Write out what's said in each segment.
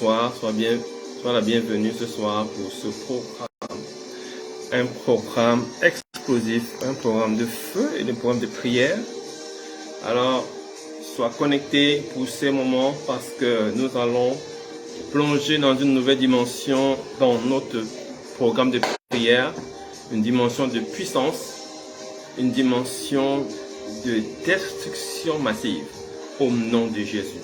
bonsoir, sois la bienvenue ce soir pour ce programme. Un programme explosif, un programme de feu et un programme de prière. Alors, sois connecté pour ces moments parce que nous allons plonger dans une nouvelle dimension dans notre programme de prière, une dimension de puissance, une dimension de destruction massive au nom de Jésus.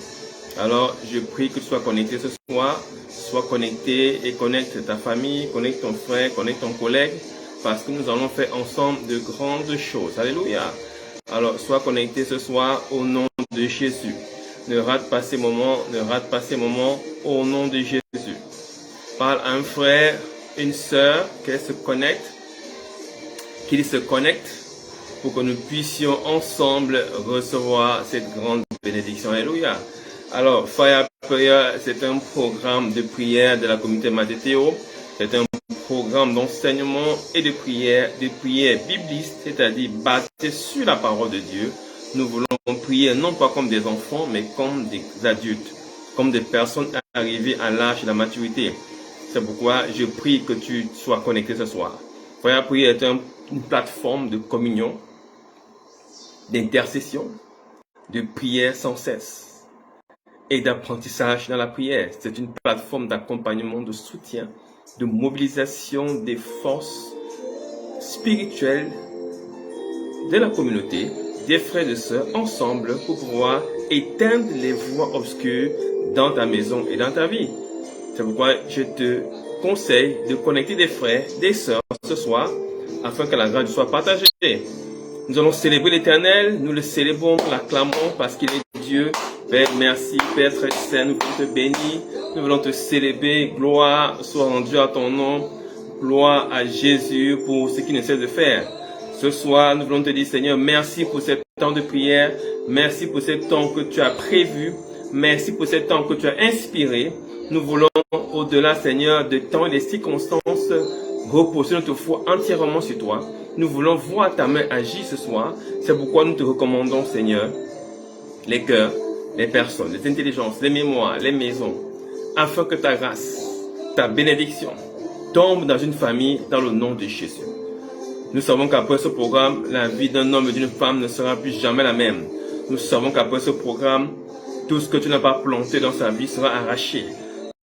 Alors, je prie que tu sois connecté ce soir, sois connecté et connecte ta famille, connecte ton frère, connecte ton collègue, parce que nous allons faire ensemble de grandes choses. Alléluia. Alors, sois connecté ce soir au nom de Jésus. Ne rate pas ces moments, ne rate pas ces moments au nom de Jésus. Parle à un frère, une sœur, qu'ils se connectent pour que nous puissions ensemble recevoir cette grande bénédiction. Alléluia. Alors, Fire Prayer, c'est un programme de prière de la communauté Mathéo. C'est un programme d'enseignement et de prière biblique, c'est-à-dire basé sur la parole de Dieu. Nous voulons prier non pas comme des enfants, mais comme des adultes, comme des personnes arrivées à l'âge de la maturité. C'est pourquoi je prie que tu sois connecté ce soir. Fire Prayer est une plateforme de communion, d'intercession, de prière sans cesse et d'apprentissage dans la prière. C'est une plateforme d'accompagnement, de soutien, de mobilisation des forces spirituelles de la communauté, des frères et des sœurs, ensemble pour pouvoir éteindre les voies obscures dans ta maison et dans ta vie. C'est pourquoi je te conseille de connecter des frères, des sœurs ce soir, afin que la grâce soit partagée. Nous allons célébrer l'Éternel, nous le célébrons, l'acclamons parce qu'il est Dieu. Père, merci, Père très saint, nous voulons te bénir, nous voulons te célébrer, gloire soit rendue à ton nom, gloire à Jésus pour ce qu'il ne cesse de faire. Ce soir, nous voulons te dire, Seigneur, merci pour ce temps de prière, merci pour ce temps que tu as prévu, merci pour ce temps que tu as inspiré. Nous voulons, au-delà, Seigneur, de temps et des circonstances, reposer notre foi entièrement sur toi. Nous voulons voir ta main agir ce soir. C'est pourquoi nous te recommandons, Seigneur, les cœurs, les personnes, les intelligences, les mémoires, les maisons, afin que ta grâce, ta bénédiction tombe dans une famille dans le nom de Jésus. Nous savons qu'après ce programme, la vie d'un homme et d'une femme ne sera plus jamais la même. Nous savons qu'après ce programme, tout ce que tu n'as pas planté dans sa vie sera arraché.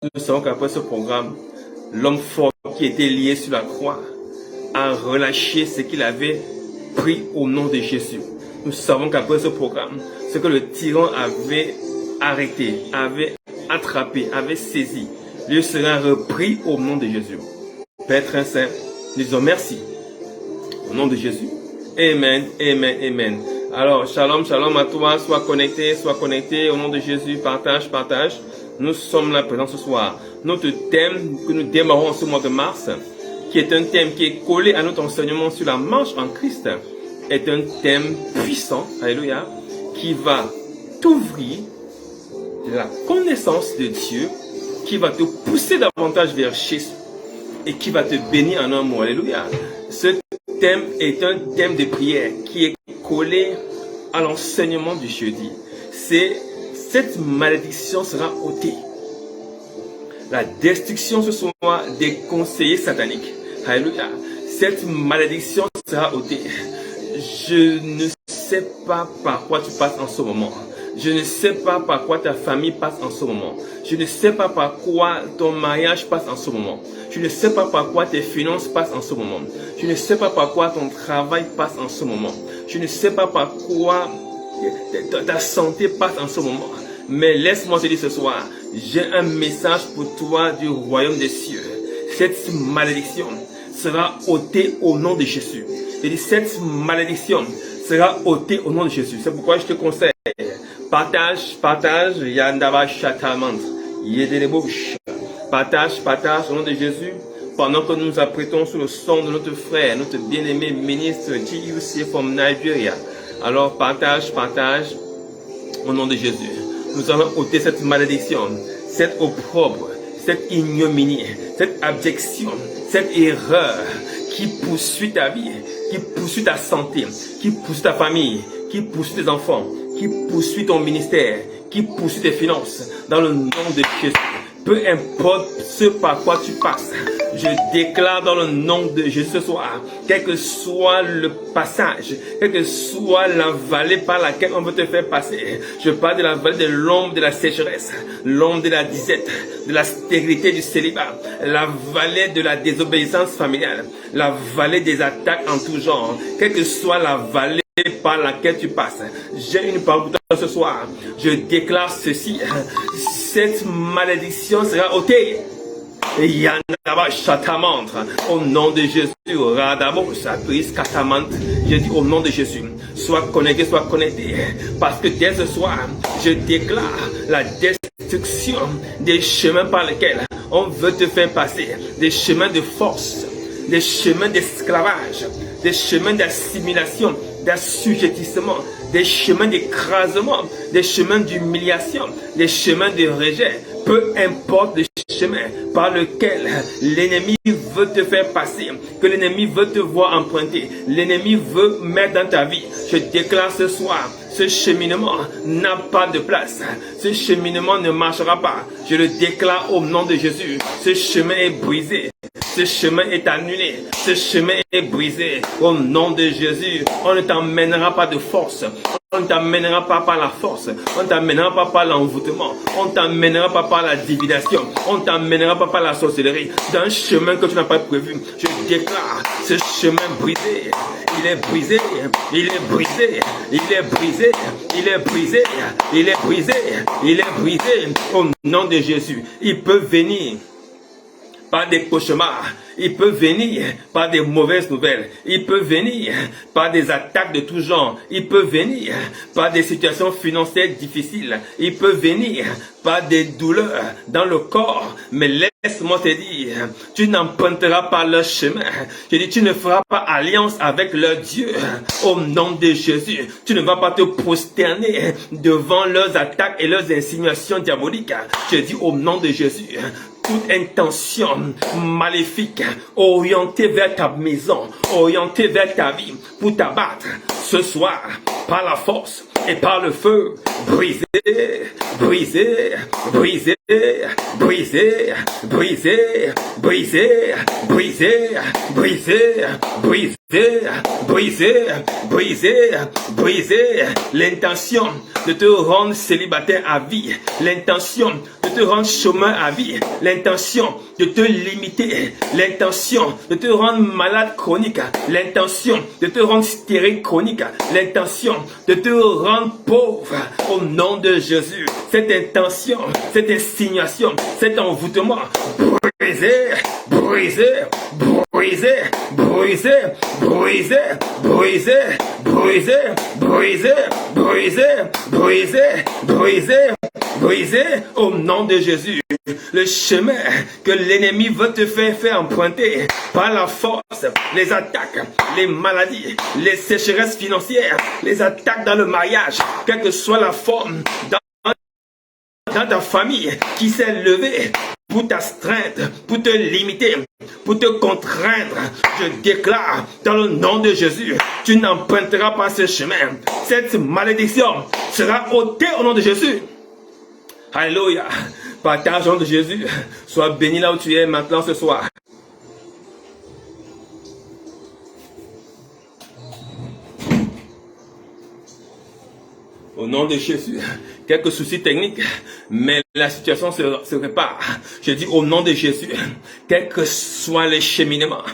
Nous savons qu'après ce programme, l'homme fort qui était lié sur la croix a relâché ce qu'il avait pris au nom de Jésus. Nous savons qu'après ce programme, ce que le tyran avait arrêté, avait attrapé, avait saisi, lui sera repris au nom de Jésus. Père très saint, nous disons merci. Au nom de Jésus. Amen, amen, amen. Alors, shalom, shalom à toi. Sois connecté au nom de Jésus. Partage, partage. Nous sommes là présents ce soir. Notre thème que nous démarrons en ce mois de mars, qui est un thème qui est collé à notre enseignement sur la marche en Christ, est un thème puissant, alléluia, qui va t'ouvrir la connaissance de Dieu, qui va te pousser davantage vers Jésus et qui va te bénir en un mot, alléluia. Ce thème est un thème de prière qui est collé à l'enseignement du jeudi. Cette malédiction sera ôtée. La destruction ce soir des conseillers sataniques. Alléluia. Cette malédiction sera ôtée. Je ne sais pas par quoi tu passes en ce moment. Je ne sais pas par quoi ta famille passe en ce moment. Je ne sais pas par quoi ton mariage passe en ce moment. Je ne sais pas par quoi tes finances passent en ce moment. Je ne sais pas par quoi ton travail passe en ce moment. Je ne sais pas par quoi ta santé passe en ce moment. Mais laisse-moi te dire ce soir, j'ai un message pour toi du royaume des cieux. Cette malédiction sera ôtée au nom de Jésus. Et cette malédiction sera ôtée au nom de Jésus. C'est pourquoi je te conseille, partage, yandava chatamant, yedelebouch. Partage au nom de Jésus, pendant que nous apprêtons sur le son de notre frère, notre bien-aimé ministre GUC from Nigeria. Alors partage au nom de Jésus. Nous allons ôter cette malédiction, cette opprobre, cette ignominie, cette abjection, cette erreur qui poursuit ta vie, qui poursuit ta santé, qui poursuit ta famille, qui poursuit tes enfants, qui poursuit ton ministère, qui poursuit tes finances, dans le nom de Jésus. peu importe ce par quoi tu passes, je déclare dans le nom de Jésus ce soir, quel que soit le passage, quelle que soit la vallée par laquelle on veut te faire passer, je parle de la vallée de l'ombre de la sécheresse, l'ombre de la disette, de la stérilité du célibat, la vallée de la désobéissance familiale, la vallée des attaques en tout genre, quelle que soit la vallée par laquelle tu passes. J'ai une parole pour toi ce soir. Je déclare ceci. Cette malédiction sera ôtée. Au nom de Jésus, je dis au nom de Jésus, sois connecté, parce que dès ce soir, je déclare la destruction des chemins par lesquels on veut te faire passer, des chemins de force, des chemins d'esclavage, des chemins d'assimilation, d'assujettissement, des chemins d'écrasement, des chemins d'humiliation, des chemins de rejet, peu importe le chemin par lequel l'ennemi veut te faire passer, que l'ennemi veut te voir emprunter, l'ennemi veut mettre dans ta vie. Je déclare ce soir, ce cheminement n'a pas de place. Ce cheminement ne marchera pas. Je le déclare au nom de Jésus. Ce chemin est brisé. Ce chemin est annulé. Ce chemin est brisé. Au nom de Jésus, on ne t'emmènera pas de force. On ne t'emmènera pas par la force. On ne t'emmènera pas par l'envoûtement. On ne t'emmènera pas par la divination. On ne t'emmènera pas par la sorcellerie. D'un chemin que tu n'as pas prévu. Je déclare ce chemin brisé. Il est brisé. Il est brisé. Il est brisé. Il est brisé. Il est brisé. Il est brisé. Au nom de Jésus. Il peut venir par des cauchemars, il peut venir par des mauvaises nouvelles, il peut venir par des attaques de tout genre, il peut venir par des situations financières difficiles, il peut venir par des douleurs dans le corps, mais laisse-moi te dire, tu n'emprunteras pas leur chemin. Je dis, tu ne feras pas alliance avec leur Dieu. Au nom de Jésus, tu ne vas pas te prosterner devant leurs attaques et leurs insinuations diaboliques. Je dis au nom de Jésus, toute intention maléfique orientée vers ta maison, orientée vers ta vie pour t'abattre ce soir par la force et par le feu, brisé, brisé, brisé, brisé, brisé, brisé, brisé, brisé, brisé, brisé, brisé, brisé, l'intention de te rendre célibataire à vie, l'intention de te rendre chômeur à vie, l'intention de te limiter, l'intention de te rendre malade chronique, l'intention de te rendre stérile chronique, l'intention de te rendre pauvre au nom de Jésus. Cette intention, cette insinuation, cet envoûtement, brisé, brisé, brisé, brisé, brisé, brisé, brisé, brisé, brisé, brisé, brisé, brisé, au nom de Jésus. Le chemin que l'ennemi veut te faire emprunter par la force, les attaques, les maladies, les sécheresses financières, les attaques dans le mariage, quelle que soit la forme, dans ta famille qui s'est levée pour t'astreindre, pour te limiter, pour te contraindre, je déclare dans le nom de Jésus, tu n'emprunteras pas ce chemin. Cette malédiction sera ôtée au nom de Jésus. Alléluia. Partage au nom de Jésus. Sois béni là où tu es maintenant ce soir. Au nom de Jésus, quelques soucis techniques, mais la situation se répare. Je dis au nom de Jésus, quel que soit le cheminement,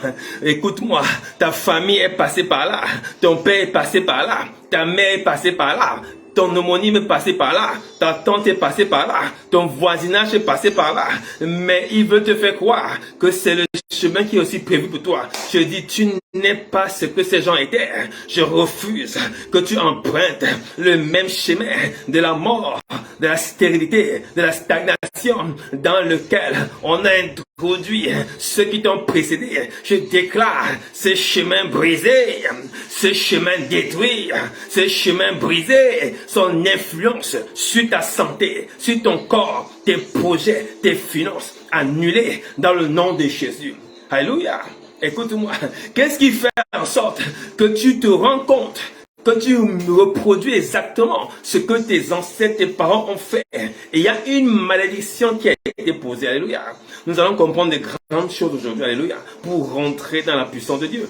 écoute-moi, ta famille est passée par là, ton père est passé par là, ta mère est passée par là, ton homonyme est passé par là, ta tante est passée par là, ton voisinage est passé par là, mais il veut te faire croire que c'est le chemin qui est aussi prévu pour toi. Je dis, tu n'es pas ce que ces gens étaient. Je refuse que tu empruntes le même chemin de la mort, de la stérilité, de la stagnation dans lequel on a introduit ceux qui t'ont précédé. Je déclare ce chemin brisé, ce chemin détruit, ce chemin brisé, son influence sur ta santé, sur ton corps, tes projets, tes finances, annulés dans le nom de Jésus. Alléluia. Écoute-moi, qu'est-ce qui fait en sorte que tu te rends compte que tu reproduis exactement ce que tes ancêtres, tes parents ont fait. Et il y a une malédiction qui a été posée. Alléluia. Nous allons comprendre de grandes choses aujourd'hui. Alléluia. Pour rentrer dans la puissance de Dieu.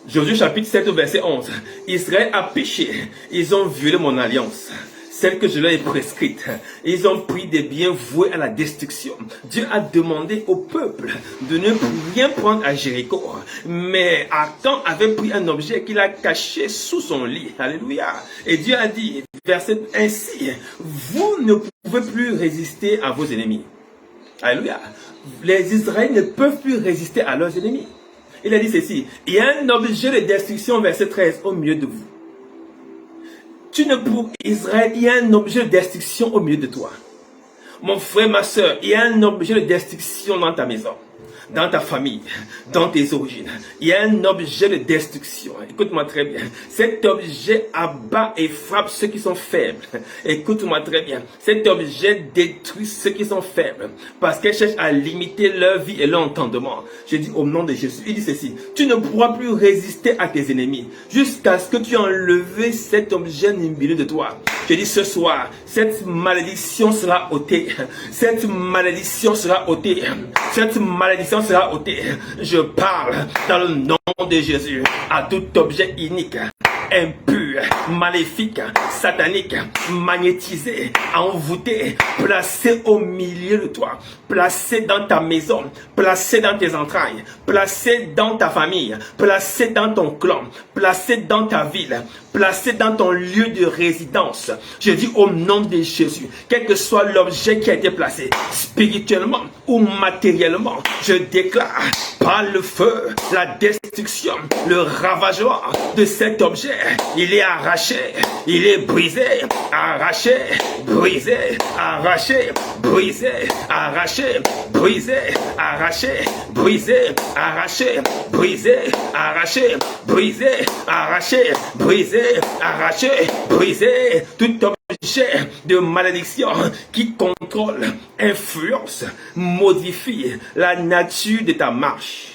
Josué chapitre 7 verset 11. Israël a péché. Ils ont violé mon alliance, celle que je leur ai prescrite. Ils ont pris des biens voués à la destruction. Dieu a demandé au peuple de ne rien prendre à Jéricho. Mais Achan avait pris un objet qu'il a caché sous son lit. Alléluia. Et Dieu a dit, verset ainsi, vous ne pouvez plus résister à vos ennemis. Alléluia. Les Israéliens ne peuvent plus résister à leurs ennemis. Il a dit ceci, il y a un objet de destruction, verset 13, au milieu de vous. Tu ne pour Israël, il y a un objet de destruction au milieu de toi. Mon frère, ma soeur, il y a un objet de destruction dans ta maison, dans ta famille, dans tes origines. Il y a un objet de destruction. Écoute-moi très bien. Cet objet abat et frappe ceux qui sont faibles. Écoute-moi très bien. Cet objet détruit ceux qui sont faibles parce qu'elle cherche à limiter leur vie et leur entendement. Je dis au nom de Jésus, il dit ceci. Tu ne pourras plus résister à tes ennemis jusqu'à ce que tu aies enlevé cet objet milieu de toi. Je dis ce soir, cette malédiction sera ôtée. Cette malédiction sera ôtée. Cette malédiction sera ôtée. Je parle dans le nom de Jésus à tout objet inique, impur, maléfique, satanique, magnétisé, envoûté, placé au milieu de toi, placé dans ta maison, placé dans tes entrailles, placé dans ta famille, placé dans ton clan, placé dans ta ville, placé dans ton lieu de résidence. Je dis au nom de Jésus, quel que soit l'objet qui a été placé, spirituellement ou matériellement, je déclare par le feu, la destruction, le ravagement de cet objet. Il est arraché, il est brisé, arraché, brisé, arraché, brisé, arraché, brisé, arraché, brisé, arraché, brisé, arraché, brisé, arraché, brisé, arraché, brisé, tout objet de malédiction qui contrôle, influence, modifie la nature de ta marche.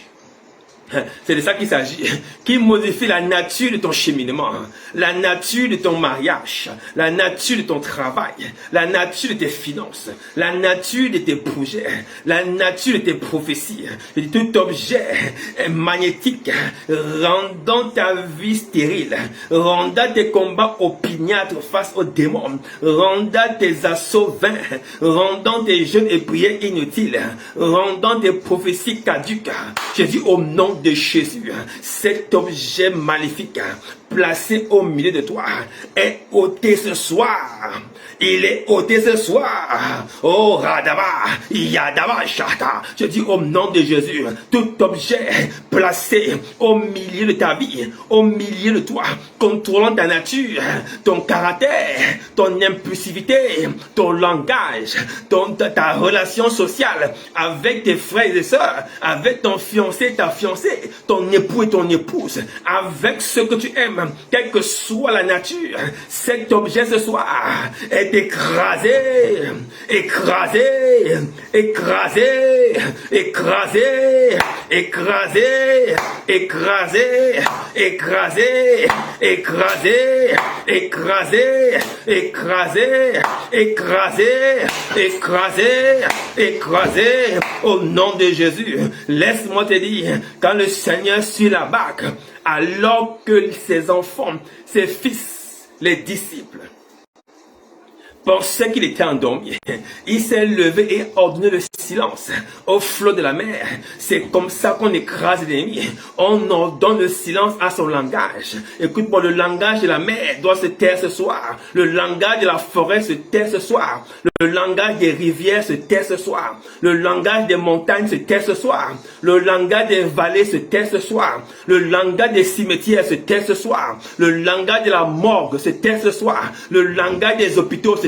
C'est de ça qu'il s'agit, qui modifie la nature de ton cheminement, la nature de ton mariage, la nature de ton travail, la nature de tes finances, la nature de tes projets, la nature de tes prophéties. Tout objet magnétique rendant ta vie stérile, rendant tes combats opiniâtres face aux démons, rendant tes assauts vains, rendant tes jeûnes et prières inutiles, rendant tes prophéties caduques. Je dis au nom de Jésus, cet objet maléfique placé au milieu de toi est ôté ce soir. Il est ôté ce soir. Oh Radaba, Yadaba Shata. Je dis au nom de Jésus, tout objet placé au milieu de ta vie, au milieu de toi, contrôlant ta nature, ton caractère, ton impulsivité, ton langage, ta relation sociale avec tes frères et sœurs, avec ton fiancé, ta fiancée, ton époux et ton épouse, avec ceux que tu aimes, quelle que soit la nature, cet objet ce soir est écrasé, écrasé, écrasé, écrasé, écrasé, écrasé, écrasé, écrasé, écrasé, écrasé, écrasé, écrasé, écrasé, au nom de Jésus. Laisse-moi te dire, quand le Seigneur suit la barque, alors que ses enfants, ses fils, les disciples, pensait qu'il était endormi, il s'est levé et ordonné le silence au flot de la mer. C'est comme ça qu'on écrase l'ennemi. On ordonne le silence à son langage. Écoute-moi, le langage de la mer doit se taire ce soir. Le langage de la forêt se tait ce soir. Le langage des rivières se tait ce soir. Le langage des montagnes se tait ce soir. Le langage des vallées se tait ce soir. Le langage des cimetières se tait ce soir. Le langage de la morgue se tait ce soir. Le langage des hôpitaux se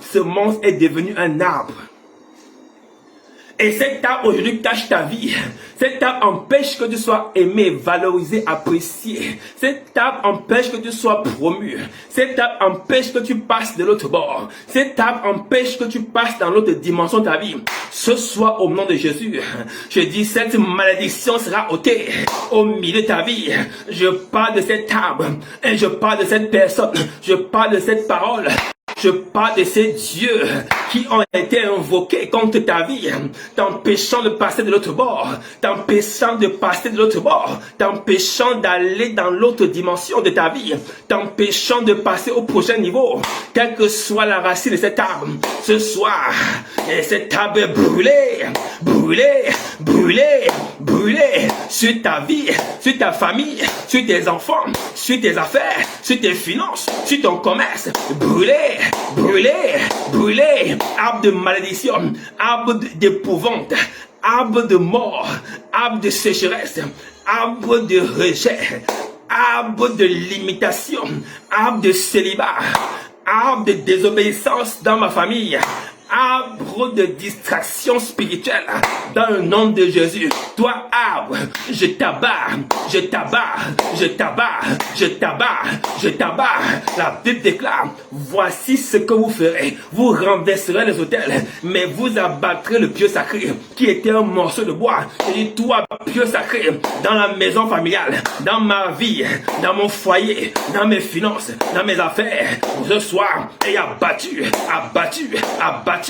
semence est devenue un arbre. Et cet arbre aujourd'hui cache ta vie. Cet arbre empêche que tu sois aimé, valorisé, apprécié. Cet arbre empêche que tu sois promu. Cet arbre empêche que tu passes de l'autre bord. Cet arbre empêche que tu passes dans l'autre dimension de ta vie. Ce soir, au nom de Jésus, je dis cette malédiction sera ôtée au milieu de ta vie. Je parle de cet arbre et je parle de cette personne. Je parle de cette parole. Je parle de ces dieux qui ont été invoqués contre ta vie, t'empêchant de passer de l'autre bord, t'empêchant de passer de l'autre bord, t'empêchant d'aller dans l'autre dimension de ta vie, t'empêchant de passer au prochain niveau, quelle que soit la racine de cet arbre. Ce soir, et cet arbre est brûlé, brûlé, brûlé, brûlé sur ta vie, sur ta famille, sur tes enfants, sur tes affaires, sur tes finances, sur ton commerce, brûlé, brûlé, brûlé, arbre de malédiction, arbre d'épouvante, arbre de mort, arbre de sécheresse, arbre de rejet, arbre de limitation, arbre de célibat, arbre de désobéissance dans ma famille, arbre de distraction spirituelle dans le nom de Jésus. Toi, arbre, je t'abats, je t'abats, je t'abats, je t'abats, je t'abats. La Bible déclare, voici ce que vous ferez. Vous renverserez les autels, mais vous abattrez le pieu sacré qui était un morceau de bois. Et toi, pieu sacré, dans la maison familiale, dans ma vie, dans mon foyer, dans mes finances, dans mes affaires, ce soir, est abattu, abattu, abattu.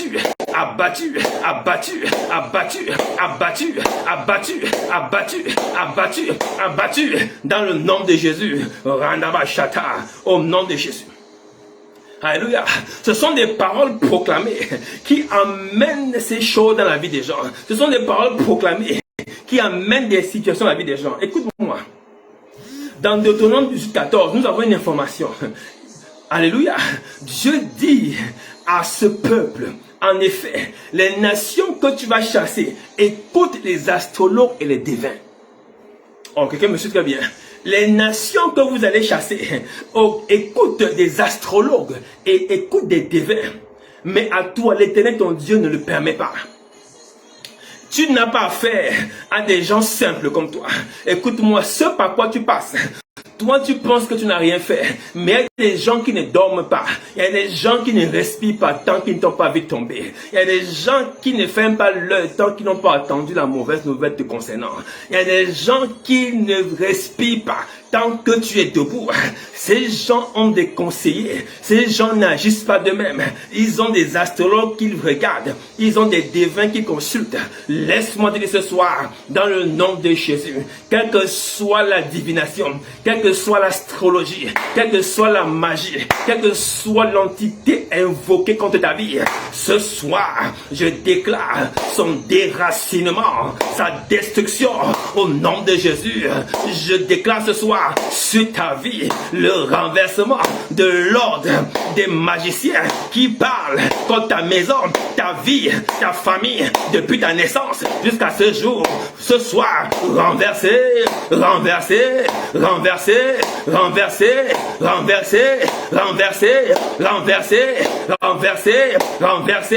Abattu, abattu, abattu, abattu, abattu, abattu, abattu, abattu, dans le nom de Jésus. Randabashata, au nom de Jésus. Alléluia. Ce sont des paroles proclamées qui amènent ces choses dans la vie des gens. Ce sont des paroles proclamées qui amènent des situations dans la vie des gens. Écoute-moi. Dans Deutéronome 14, nous avons une information. Alléluia. Dieu dit à ce peuple, en effet, les nations que tu vas chasser, écoute les astrologues et les devins. Oh, quelqu'un me suit très bien. Les nations que vous allez chasser, oh, écoute des astrologues et écoute des devins. Mais à toi, l'Éternel, ton Dieu, ne le permet pas. Tu n'as pas affaire à des gens simples comme toi. Écoute-moi, ce par quoi tu passes. Toi, tu penses que tu n'as rien fait, mais il y a des gens qui ne dorment pas. Il y a des gens qui ne respirent pas tant qu'ils ne t'ont pas vu tomber. Il y a des gens qui ne ferment pas l'œil tant qu'ils n'ont pas entendu la mauvaise nouvelle te concernant. Il y a des gens qui ne respirent pas tant que tu es debout. Ces gens ont des conseillers. Ces gens n'agissent pas d'eux-mêmes. Ils ont des astrologues qu'ils regardent. Ils ont des devins qu'ils consultent. Laisse-moi te dire ce soir, dans le nom de Jésus, quelle que soit la divination, quelle que soit l'astrologie, quelle que soit la magie, quelle que soit l'entité invoquée contre ta vie, ce soir, je déclare son déracinement, sa destruction au nom de Jésus. Je déclare ce soir sur ta vie le renversement de l'ordre des magiciens qui parlent contre ta maison, ta vie, ta famille, depuis ta naissance jusqu'à ce jour. Ce soir, renversé, renversé, renversé, renversé, renversé, renversé, renversé, renversé, renversé,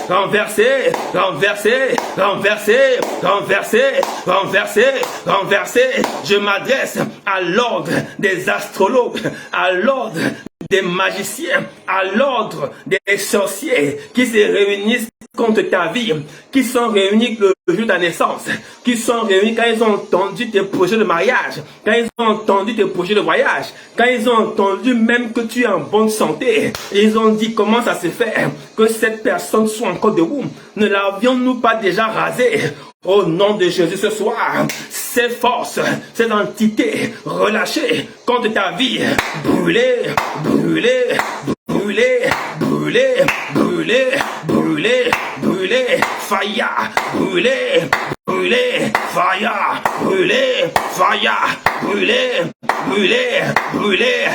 renversé, renversé, renversé, renversé, renversé, renversé. Je m'adresse à l'ordre des astrologues, à l'ordre des magiciens, à l'ordre des sorciers qui se réunissent contre ta vie, qui sont réunis le jour de ta naissance, qui sont réunis quand ils ont entendu tes projets de mariage, quand ils ont entendu tes projets de voyage, quand ils ont entendu même que tu es en bonne santé. Ils ont dit comment ça se fait que cette personne soit encore debout. Ne l'avions-nous pas déjà rasé? Au nom de Jésus ce soir, ces forces, ces entités relâchées contre ta vie, brûlées, brûlées, brûlées, brûlées, brûlées, brûlées, brûlées, fire, brûlées, brûlées, fire, brûlées, fire, brûlées, brûlées, brûlées,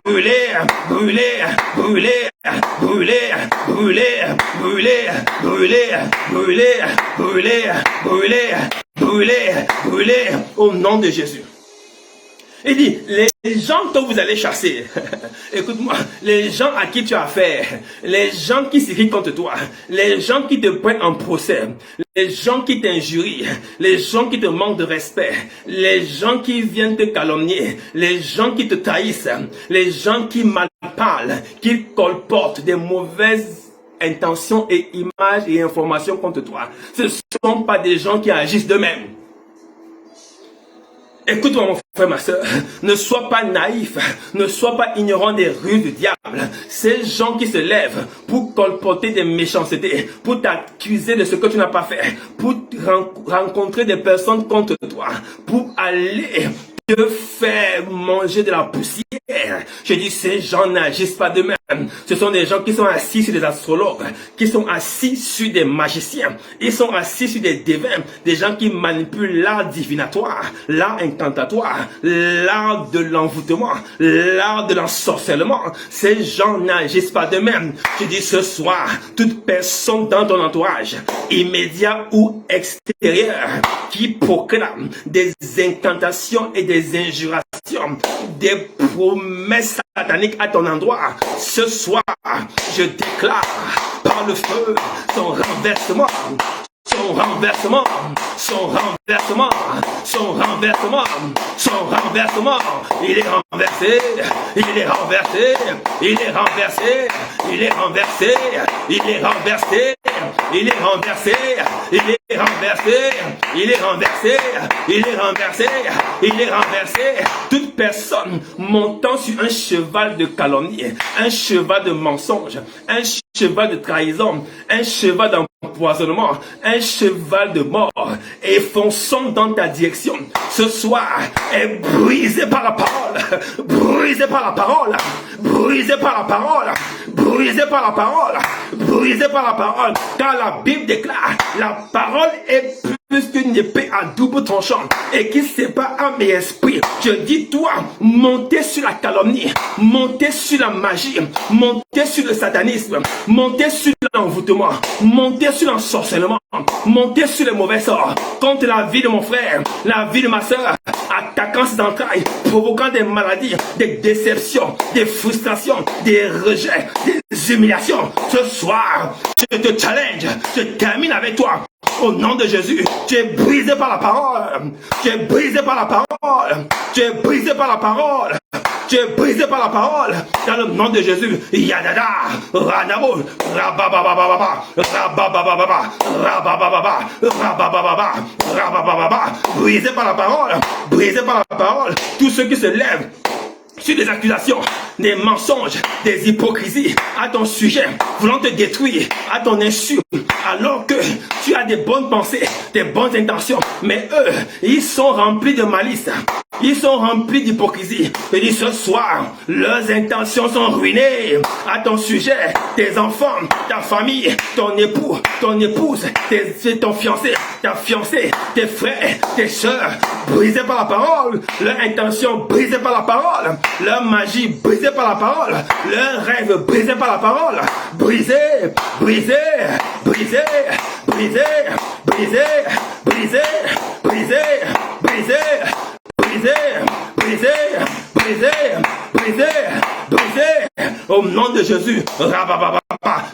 brûlées, brûlées, brûlées, brûlées, brûlées, brûlées, brûlées, brûlées, brûlées, brûlées, brûlées, brûlées, au nom de Jésus. Il dit, les gens que vous allez chasser, écoute-moi, les gens à qui tu as affaire, les gens qui s'irritent contre toi, les gens qui te prennent en procès, les gens qui t'injurient, les gens qui te manquent de respect, les gens qui viennent te calomnier, les gens qui te trahissent, les gens qui mal parlent, qui colportent des mauvaises intentions et images et informations contre toi. Ce ne sont pas des gens qui agissent d'eux-mêmes. Écoute-moi mon frère, ma soeur, ne sois pas naïf, ne sois pas ignorant des ruses du diable. Ces gens qui se lèvent pour colporter des méchancetés, pour t'accuser de ce que tu n'as pas fait, pour rencontrer des personnes contre toi, pour aller te faire manger de la poussière. Je dis, ces gens n'agissent pas d'eux-mêmes. Ce sont des gens qui sont assis sur des astrologues, qui sont assis sur des magiciens, ils sont assis sur des devins, des gens qui manipulent l'art divinatoire, l'art incantatoire, l'art de l'envoûtement, l'art de l'ensorcellement. Ces gens n'agissent pas d'eux-mêmes. Je dis ce soir, toute personne dans ton entourage, immédiat ou extérieur, qui proclame des incantations et des injurations, des promesses sataniques à ton endroit, ce soir, je déclare par le feu son renversement, son renversement, son renversement, son renversement, son renversement. Il est renversé, il est renversé, il est renversé, il est renversé, il est renversé, il est renversé, il est renversé, il est renversé, il est renversé, il est renversé. Toute personne montant sur un cheval de calomnie, un cheval de mensonge, un cheval de trahison, un cheval d'empoisonnement, un cheval de mort et fonçant dans ta direction, ce soir est brisé par la parole, brisé par la parole, brisé par la parole, brisé par la parole, brisé par la parole, car la Bible déclare, la parole est plus qu'une épée à double tranchant et qui sépare âme et esprit. Je dis toi, montez sur la calomnie, montez sur la magie, montez sur le satanisme, montez sur l'envoûtement, montez sur l'ensorcellement, montez sur les mauvais sorts, contre la vie de mon frère, la vie de ma soeur, attaquant ses entrailles, provoquant des maladies, des déceptions, des frustrations, des rejets, des humiliations. Ce soir, je te challenge, je termine avec toi. Au nom de Jésus, tu es brisé par la parole. Tu es brisé par la parole. Tu es brisé par la parole. Tu es brisé par la parole. Dans le nom de Jésus. Yadada. Ranabo. Rabababababa. Rababababa. Rababababa. Rababababa. Rababababa. Brisé par la parole. Brisé par la parole. Tous ceux qui se lèvent sur des accusations, des mensonges, des hypocrisies à ton sujet, voulant te détruire à ton insu, alors que tu as des bonnes pensées, des bonnes intentions, mais eux, ils sont remplis de malice, ils sont remplis d'hypocrisie. Je dis ce soir, leurs intentions sont ruinées à ton sujet, tes enfants, ta famille, ton époux, ton épouse, ton fiancé, ta fiancée, tes frères, tes soeurs, brisés par la parole, leurs intentions brisées par la parole, leur magie brisée par la parole, leur rêve brisé par la parole, brisé, brisé, brisé, brisé, brisé, brisé, brisé, brisé, brisé, brisé, brisé, brisé, brisé, au nom de Jésus. Rabababa,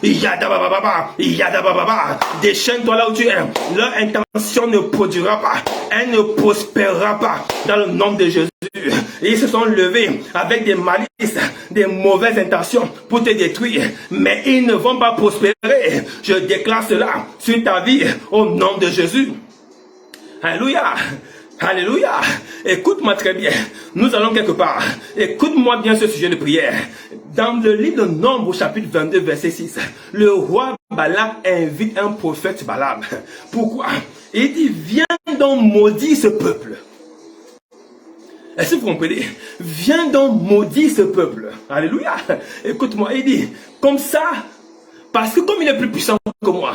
yadabababa, yadabababa. Déchaîne-toi là où tu es. Leur intention ne produira pas, elle ne prospérera pas dans le nom de Jésus. Ils se sont levés avec des malices, des mauvaises intentions pour te détruire, mais ils ne vont pas prospérer. Je déclare cela sur ta vie au nom de Jésus. Alléluia. Alléluia. Écoute-moi très bien. Nous allons quelque part. Écoute-moi bien ce sujet de prière. Dans le livre de Nombre, chapitre 22, verset 6, le roi Balak invite un prophète Balaam. Pourquoi? Il dit, viens donc maudire ce peuple. Est-ce que vous comprenez? Viens donc maudire ce peuple. Alléluia. Écoute-moi, il dit, comme ça, parce que comme il est plus puissant que moi.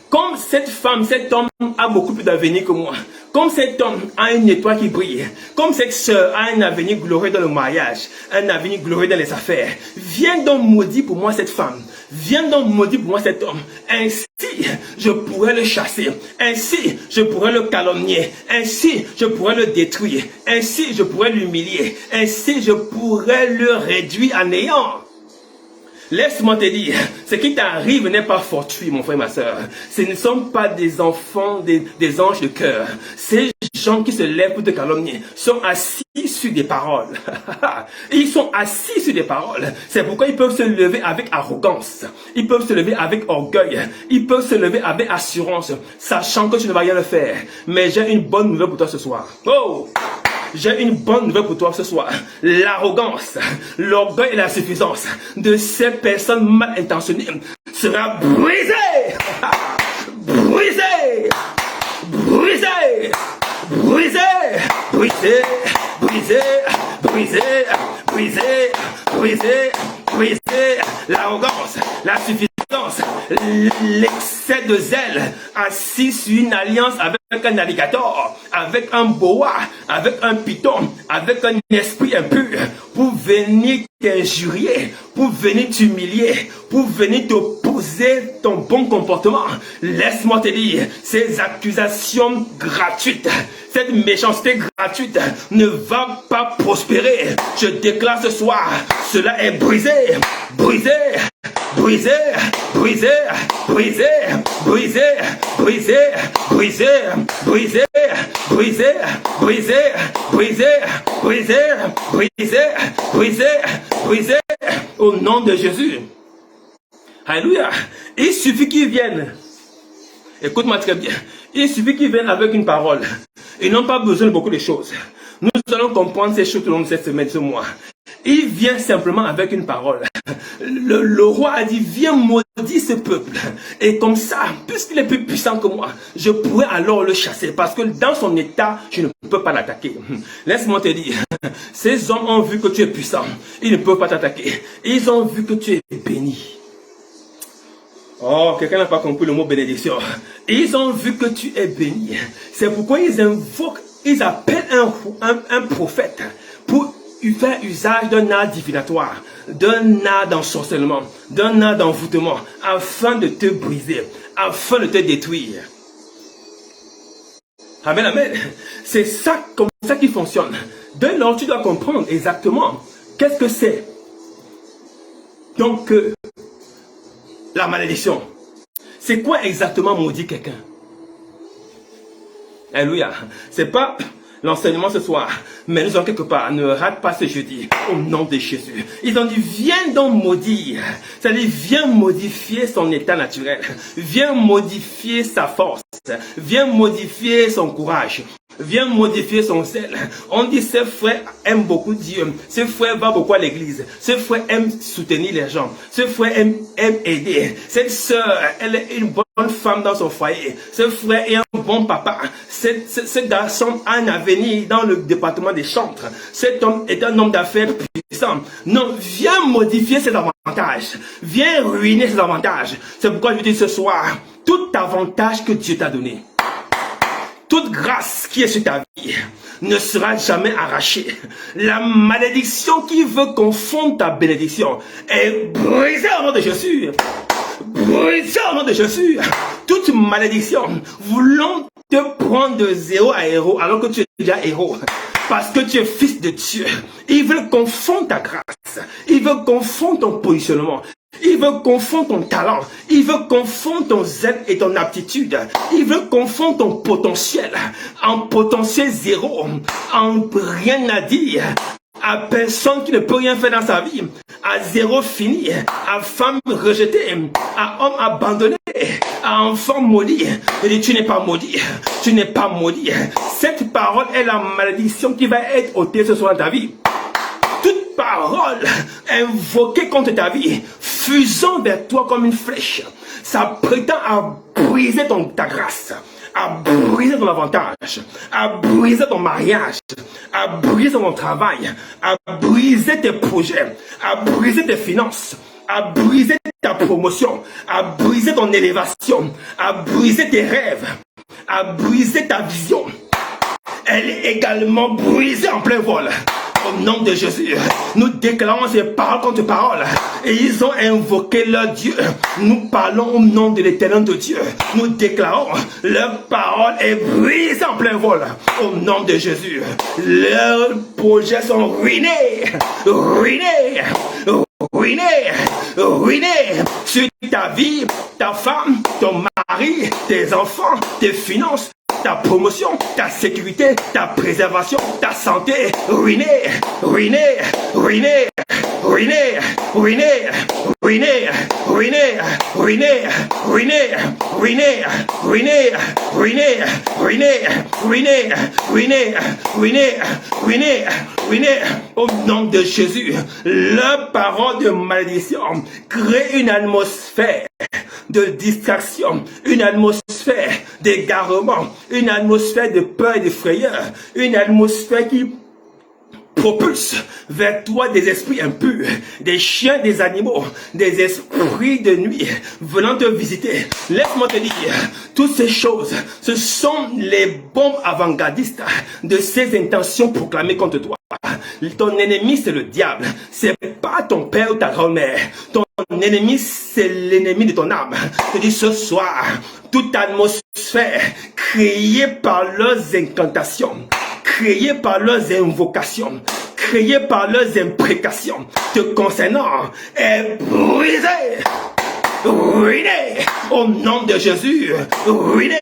Comme cette femme, cet homme a beaucoup plus d'avenir que moi. Comme cet homme a une étoile qui brille. Comme cette sœur a un avenir glorieux dans le mariage. Un avenir glorieux dans les affaires. Viens donc maudire pour moi cette femme. Viens donc maudire pour moi cet homme. Ainsi, je pourrais le chasser. Ainsi, je pourrais le calomnier. Ainsi, je pourrais le détruire. Ainsi, je pourrais l'humilier. Ainsi, je pourrais le réduire à néant. Laisse-moi te dire, ce qui t'arrive n'est pas fortuit, mon frère et ma soeur. Ce ne sont pas des enfants, des anges de cœur. Ces gens qui se lèvent pour te calomnier sont assis sur des paroles. Ils sont assis sur des paroles. C'est pourquoi ils peuvent se lever avec arrogance. Ils peuvent se lever avec orgueil. Ils peuvent se lever avec assurance, sachant que tu ne vas rien le faire. Mais j'ai une bonne nouvelle pour toi ce soir. Oh! J'ai une bonne nouvelle pour toi ce soir. L'arrogance, l'orgueil et la suffisance de ces personnes mal intentionnées sera brisée. Brisée. Brisée. Brisée. Brisée. Brisée. Brisée. Brisée. Brisée. Brisée. L'arrogance, la suffisance, l'excès de zèle, assis sur une alliance avec un alligator, avec un boa, avec un python, avec un esprit impur, pour venir t'injurier, pour venir t'humilier, pour venir t'opposer ton bon comportement. Laisse-moi te dire, ces accusations gratuites, cette méchanceté gratuite ne va pas prospérer. Je déclare ce soir, cela est brisé, brisé, brisé, brisé, brisé, brisé, brisé, brisé, brisé, brisé, brisé, brisé, brisé, brisé, brisé, brisé, au nom de Jésus. Alléluia. Il suffit qu'ils viennent. Écoute-moi très bien. Il suffit qu'ils viennent avec une parole. Ils n'ont pas besoin de beaucoup de choses. Nous allons comprendre ces choses tout au long de cette semaine, ce mois. Il vient simplement avec une parole. Le roi a dit, viens maudire ce peuple. Et comme ça, puisqu'il est plus puissant que moi, je pourrais alors le chasser. Parce que dans son état, je ne peux pas l'attaquer. Laisse-moi te dire, ces hommes ont vu que tu es puissant. Ils ne peuvent pas t'attaquer. Ils ont vu que tu es béni. Oh, quelqu'un n'a pas compris le mot bénédiction. Ils ont vu que tu es béni. C'est pourquoi ils invoquent, ils appellent un prophète pour faire usage d'un art divinatoire, d'un art d'ensorcellement, d'un art d'envoûtement, afin de te briser, afin de te détruire. Amen, amen. C'est ça, comme ça qui fonctionne. Dès lors, tu dois comprendre exactement qu'est-ce que c'est. Donc, la malédiction. C'est quoi exactement maudire quelqu'un? Alléluia. C'est pas l'enseignement ce soir, mais nous sommes quelque part. Ne rate pas ce jeudi au nom de Jésus. Ils ont dit, viens donc maudire. C'est-à-dire, viens modifier son état naturel. Viens modifier sa force. Viens modifier son courage. Viens modifier son zèle. On dit, ce frère aime beaucoup Dieu. Ce frère va beaucoup à l'église. Ce frère aime soutenir les gens. Ce frère aime aider. Cette sœur, elle est une bonne femme dans son foyer. Ce frère est un bon papa. Ce garçon a un avenir dans le département des chantres. Cet homme est un homme d'affaires puissant. Non, viens modifier ses avantages. Viens ruiner ses avantages. C'est pourquoi je dis ce soir, tout avantage que Dieu t'a donné, toute grâce qui est sur ta vie ne sera jamais arrachée. La malédiction qui veut confondre ta bénédiction est brisée au nom de Jésus. Brisée au nom de Jésus. Toute malédiction voulant te prendre de zéro à héros alors que tu es déjà héros. Parce que tu es fils de Dieu. Il veut confondre ta grâce. Il veut confondre ton positionnement. Il veut confondre ton talent. Il veut confondre ton zèle et ton aptitude. Il veut confondre ton potentiel en potentiel zéro, en rien à dire, à personne qui ne peut rien faire dans sa vie, à zéro fini, à femme rejetée, à homme abandonné, à enfant maudit. Il dit, tu n'es pas maudit, tu n'es pas maudit. Cette parole est la malédiction qui va être ôtée ce soir dans ta vie. Toute parole invoquée contre ta vie, fusant vers toi comme une flèche, ça prétend à briser ta grâce, à briser ton avantage, à briser ton mariage, à briser ton travail, à briser tes projets, à briser tes finances, à briser ta promotion, à briser ton élévation, à briser tes rêves, à briser ta vision. Elle est également brisée en plein vol. Au nom de Jésus, nous déclarons ces paroles contre paroles. Et ils ont invoqué leur Dieu. Nous parlons au nom de l'Éternel de Dieu. Nous déclarons, leur parole est brisée en plein vol. Au nom de Jésus, leurs projets sont ruinés. Ruinés. Ruinés. Ruinés. Sur ta vie, ta femme, ton mari, tes enfants, tes finances, ta promotion, ta sécurité, ta préservation, ta santé, ruinée, ruinée, ruinée, ruinée, ruinée, ruinée, ruinée, ruinée, ruinée, ruinée, ruinée, ruinée, ruinée, ruinée, ruinée, ruinée, ruinée, ruinée. Au nom de Jésus, leur parole de malédiction crée une atmosphère de distraction, une atmosphère d'égarement, une atmosphère de peur et de frayeur, une atmosphère qui propulse vers toi des esprits impurs, des chiens, des animaux, des esprits de nuit venant te visiter. Laisse-moi te dire, toutes ces choses, ce sont les bombes avant-gardistes de ces intentions proclamées contre toi. Ton ennemi, c'est le diable. C'est pas ton père ou ta grand-mère. Ton ennemi, c'est l'ennemi de ton âme. Je dis ce soir, toute atmosphère créée par leurs incantations, créée par leurs invocations, créée par leurs imprécations te concernant est brisée. Ruiné au nom de Jésus, ruiné,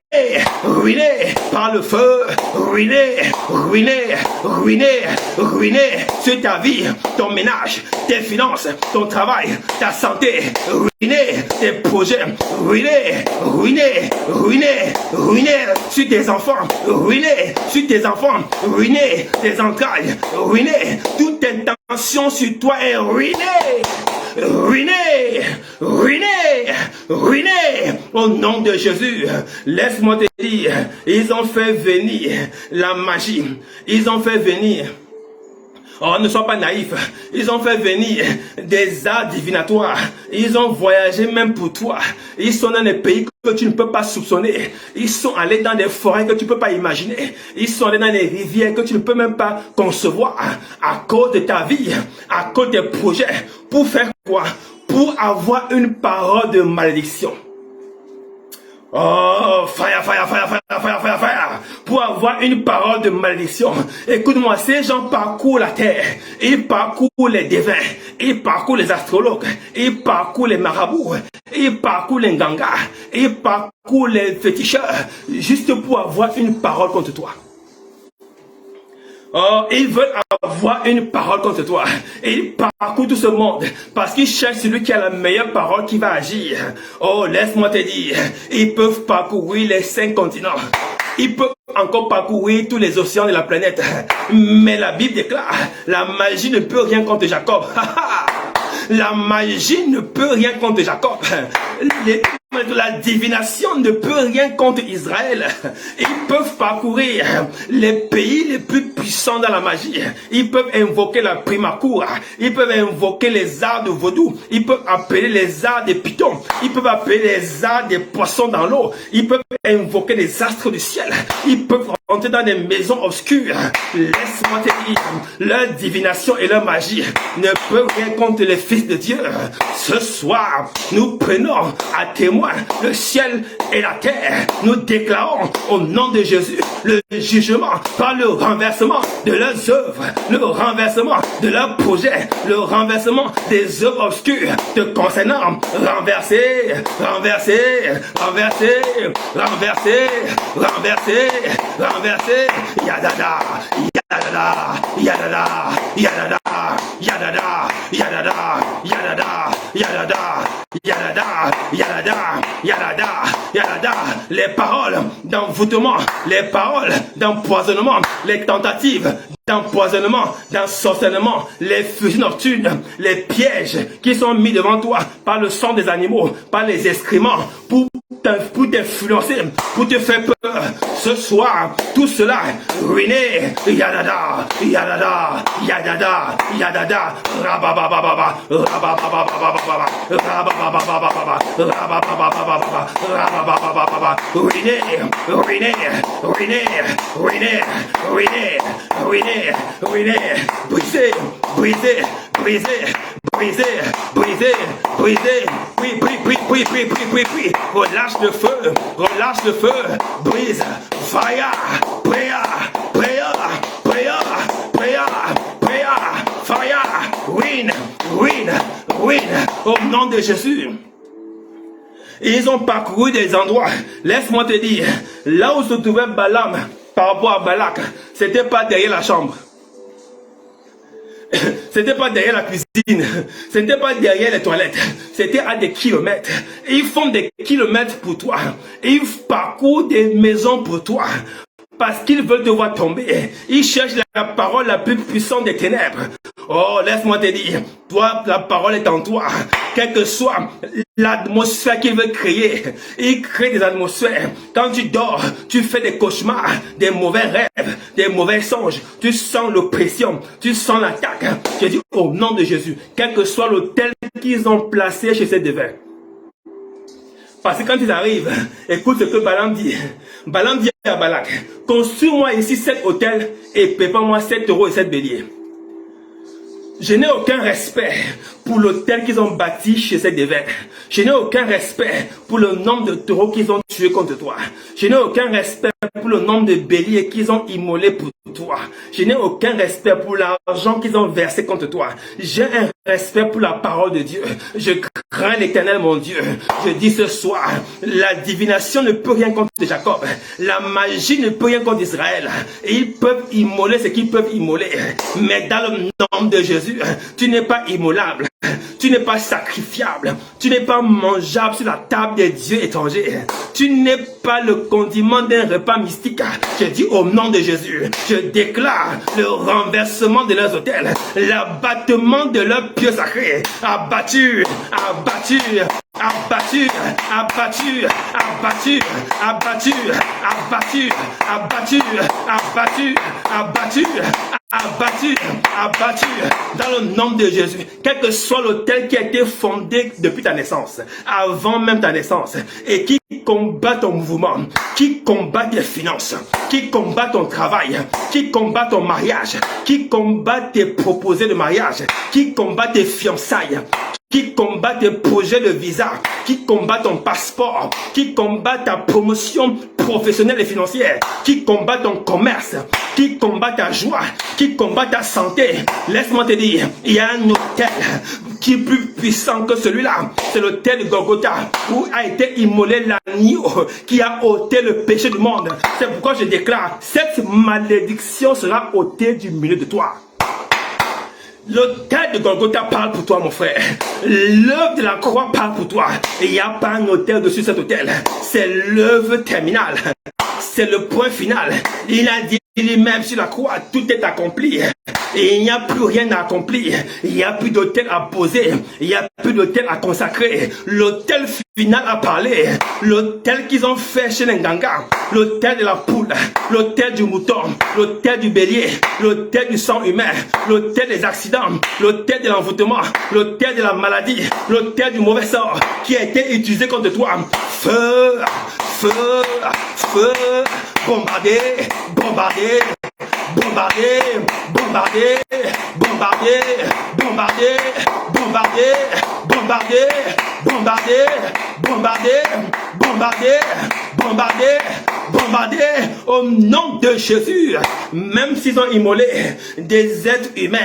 ruiné par le feu, ruiné, ruiné, ruiné, ruiné sur ta vie, ton ménage, tes finances, ton travail, ta santé, ruiné, tes projets, ruiné, ruiné, ruiné, ruiné sur tes enfants, ruiné sur tes enfants, ruiné tes entrailles, ruiné, toute intention sur toi est ruinée. Ruiné, ruiné, ruiné, au nom de Jésus. Laisse-moi te dire, ils ont fait venir la magie, ils ont fait venir, oh, ne sois pas naïf, ils ont fait venir des arts divinatoires, ils ont voyagé même pour toi, ils sont dans des pays que tu ne peux pas soupçonner, ils sont allés dans des forêts que tu ne peux pas imaginer, ils sont allés dans des rivières que tu ne peux même pas concevoir, à cause de ta vie, à cause des projets, pour faire quoi? Pour avoir une parole de malédiction. Oh, fire, fire, fire, fire, fire, fire, fire. Pour avoir une parole de malédiction. Écoute-moi, ces gens parcourent la terre. Ils parcourent les devins. Ils parcourent les astrologues. Ils parcourent les marabouts. Ils parcourent les gangas. Ils parcourent les féticheurs. Juste pour avoir une parole contre toi. Oh, ils veulent avoir une parole contre toi. Et ils parcourent tout ce monde parce qu'ils cherchent celui qui a la meilleure parole qui va agir. Oh, laisse-moi te dire, ils peuvent parcourir les 5 continents. Ils peuvent encore parcourir tous les océans de la planète. Mais la Bible déclare, la magie ne peut rien contre Jacob. La magie ne peut rien contre Jacob. La divination ne peut rien contre Israël. Ils peuvent parcourir les pays les plus puissants dans la magie. Ils peuvent invoquer la primacour. Ils peuvent invoquer les arts de vaudou. Ils peuvent appeler les arts des pitons. Ils peuvent appeler les arts des poissons dans l'eau. Ils peuvent invoquer les astres du ciel. Ils peuvent entrer dans des maisons obscures. Laisse-moi te dire, leur divination et leur magie ne peuvent rien contre les fils de Dieu. Ce soir, nous prenons à témoin le ciel et la terre. Nous déclarons au nom de Jésus le jugement par le renversement de leurs œuvres, le renversement de leurs projets, le renversement des œuvres obscures te concernant. Renversé, renversé, renversé, renversé, renversé, renversé. Yadada, yadada, yadada, yadada, yadada, yadada, yadada, yadada, yadada, yadada, yadada, yadada. Les paroles d'envoûtement, les paroles d'empoisonnement, les tentatives d'empoisonnement, d'ensorcellement, les fusils nocturnes, les pièges qui sont mis devant toi par le sang des animaux, par les excréments, pour t'influencer, pour te faire peur. Ce soir, tout cela ruiné. Yadada, yadada, yadada, yadada, rababababa, rababababa, rababababa, rababababa, rababababa, ruiné, ruiné, ruiné, ruiné, ruiné, ruiné, ruiné, brisé, brisé, brisé, brisé, brisé, brisé, oui, oui, relâche le feu, brise, fire, prayer, prayer, prayer, prayer, prayer, fire, win, win, win, au nom de Jésus. Ils ont parcouru des endroits, laisse-moi te dire, là où se trouvait Balaam par rapport à Balak, c'était pas derrière la chambre. C'était pas derrière la cuisine, c'était pas derrière les toilettes, c'était à des kilomètres. Ils font des kilomètres pour toi, ils parcourent des maisons pour toi. Parce qu'ils veulent te voir tomber. Ils cherchent la parole la plus puissante des ténèbres. Oh, laisse-moi te dire, toi, la parole est en toi. Quelle que soit l'atmosphère qu'ils veulent créer, ils créent des atmosphères. Quand tu dors, tu fais des cauchemars, des mauvais rêves, des mauvais songes. Tu sens l'oppression, tu sens l'attaque. Je dis au nom de Jésus, quel que soit l'autel qu'ils ont placé chez ces devins. Parce que quand ils arrivent, écoute ce que Balaam dit. Balaam dit à Balak, construis-moi ici 7 hôtels et prépare-moi 7 taureaux et 7 béliers. Je n'ai aucun respect pour l'hôtel qu'ils ont bâti chez ces devins. Je n'ai aucun respect pour le nombre de taureaux qu'ils ont tués contre toi. Je n'ai aucun respect pour le nombre de béliers qu'ils ont immolés pour toi. Je n'ai aucun respect pour l'argent qu'ils ont versé contre toi. J'ai un respect pour la parole de Dieu. Je crains l'Éternel, mon Dieu. Je dis ce soir, la divination ne peut rien contre Jacob. La magie ne peut rien contre Israël. Et ils peuvent immoler ce qu'ils peuvent immoler. Mais dans le nom de Jésus, tu n'es pas immolable. Tu n'es pas sacrifiable. Tu n'es pas mangeable sur la table des dieux étrangers. Tu n'es pas le condiment d'un repas mystique. Je dis au nom de Jésus, je déclare le renversement de leurs autels, l'abattement de leurs pieux sacrés. Abattu, abattu, abattu, abattu, abattu, abattu, abattu, abattu, abattu, abattu, abattu, abattu, dans le nom de Jésus. Quel que soit l'autel qui a été fondé depuis ta naissance, avant même ta naissance, et qui combat ton mouvement, qui combat tes finances, qui combat ton travail, qui combat ton mariage, qui combat tes proposés de mariage, qui combat tes fiançailles, qui combat tes projets de visa, qui combat ton passeport, qui combat ta promotion professionnelle et financière, qui combat ton commerce, qui combat ta joie, qui combat ta santé. Laisse-moi te dire, il y a un hôtel qui est plus puissant que celui-là. C'est l'hôtel de Golgotha, où a été immolé l'agneau qui a ôté le péché du monde. C'est pourquoi je déclare, cette malédiction sera ôtée du milieu de toi. L'autel de Golgotha parle pour toi, mon frère. L'œuvre de la croix parle pour toi. Et il n'y a pas un autel dessus cet autel. C'est l'œuvre terminale. C'est le point final. Il a dit lui-même sur la croix, tout est accompli. Et il n'y a plus rien à accomplir. Il n'y a plus d'autel à poser. Il n'y a plus d'autel à consacrer. L'autel final a parlé. L'autel qu'ils ont fait chez les Nganga. L'autel de la poule. L'autel du mouton. L'autel du bélier. L'autel du sang humain. L'autel des accidents. L'autel de l'envoûtement. L'autel de la maladie. L'autel du mauvais sort qui a été utilisé contre toi. Feu, feu, feu. Bombarder, bombarder. Bombarder, bombarder, bombarder, bombarder, bombarder, bombarder, bombarder, bombarder, bombarder, bombarder, bombarder, au nom de Jésus. Même s'ils ont immolé des êtres humains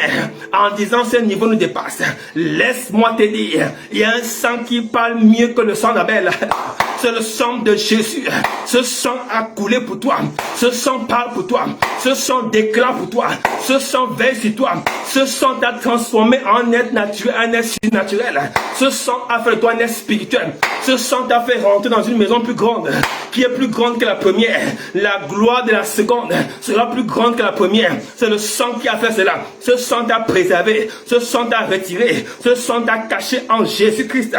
en disant ce niveau nous dépasse, laisse-moi te dire, il y a un sang qui parle mieux que le sang d'Abel. C'est le sang de Jésus. Ce sang a coulé pour toi. Ce sang parle pour toi. Ce sang déclare pour toi. Ce sang veille sur toi. Ce sang t'a transformé en être naturel, un être surnaturel. Ce sang a fait de toi un être spirituel. Ce sang t'a fait rentrer dans une maison plus grande, qui est plus grande que la première. La gloire de la seconde sera plus grande que la première. C'est le sang qui a fait cela. Ce sang t'a préservé. Ce sang t'a retiré. Ce sang t'a caché en Jésus-Christ.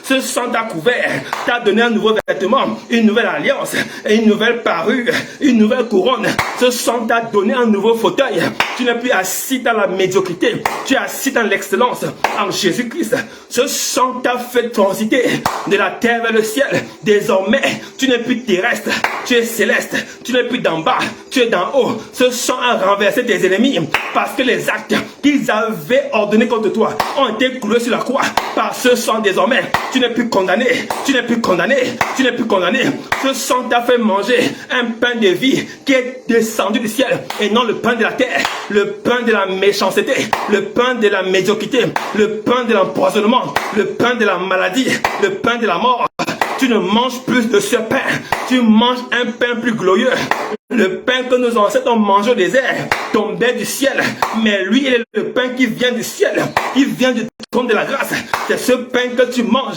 Ce sang t'a couvert, t'a donné un nouveau vêtement, une nouvelle alliance, une nouvelle parure, une nouvelle couronne. Ce sang t'a donné un nouveau fauteuil. Tu n'es plus assis dans la médiocrité, tu es assis dans l'excellence en Jésus-Christ. Ce sang t'a fait transiter de la terre vers le ciel. Désormais, tu n'es plus terrestre, tu es céleste, tu n'es plus d'en bas, tu es d'en haut. Ce sang a renversé tes ennemis parce que les actes qu'ils avaient ordonnés contre toi ont été cloués sur la croix. Par ce sang, désormais, tu n'es plus condamné, tu n'es plus condamné, tu n'es plus condamné. Ce sang t'a fait manger un pain de vie qui est descendu du ciel et non le pain de la terre, le pain de la méchanceté, le pain de la médiocrité, le pain de l'empoisonnement, le pain de la maladie, le pain de la mort. Tu ne manges plus de ce pain, tu manges un pain plus glorieux. Le pain que nos ancêtres ont mangé au désert tombait du ciel, mais lui, il est le pain qui vient du ciel, qui vient du trône de la grâce. C'est ce pain que tu manges,